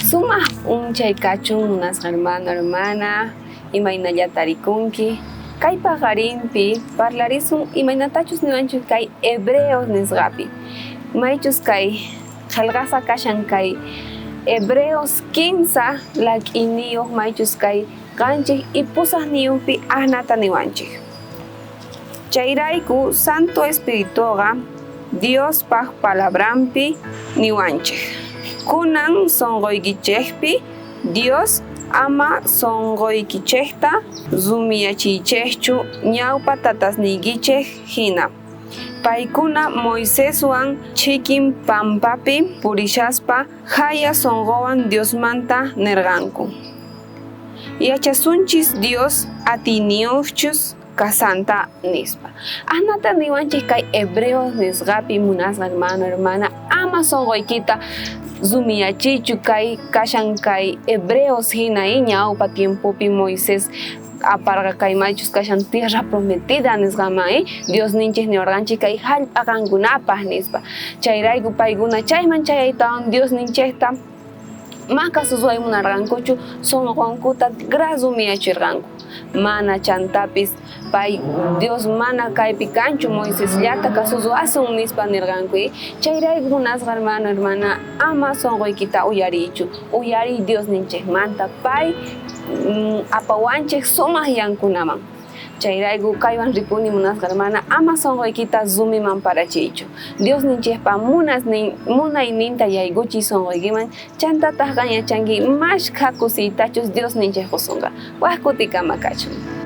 Suma unchay kachun munasqa hermana imaynalla tarikunki kay paqarinpi parlarisun imaynatachus niwanchik kay hebreos nisqapi maychus kay qillqasa kashan kay Hebreos 15 lak'iniyuq maychus kay qanchik y pusaqniyuqpi ahnata niwanchik. Chayrayku Santo Espirituqa Diospaq palabranpi niwanchik. Kunan sonqoykichikpi Dios ama sonqoykichikta sumiyachiychikchu ñawpa tatasniykichik hina. Paykuna Moiseswan chikin pampapi purishaspa haya sonqowan Diosmanta nirqanku. Yachasunchis Dios atiniyuqchus kasanta nispa. Ahnata niwanchik kay hebreos nisqapi munasqa hermana ama sonqoykita sumiyachiychu kay kashan kay hebreos hina ñawpa tiempopi Moisés aparqa kay maychus kashan tierra prometida nisqaman Dios ninchik niwarqanchik kay hallp'a kankunapaq nispa. Chayrayku paykuna chayman chayaytawan Dios ninchikta maka susway munarqankuchu sonqonkuta grasumiyachirqanku. Mana chantapis pay Dios mana kaypi kanchu Moisésllata kasuswasun nispa nirqanku. Chayrayku munasqa hermana ama sonqoykita uyariychu. Uyariy Dios ninchikmanta pay apawanchik sumaq yankunaman. Chayrayku kaywan ripuni munasqa hermana ama sonqoykita sumiman parachiychu. Dios ninchikpa munayninta yaykuchiy sonqoykiman chantataq yachanki mashka kusiytachus Dios ninchik qusunqa. Waq kutikama kachun.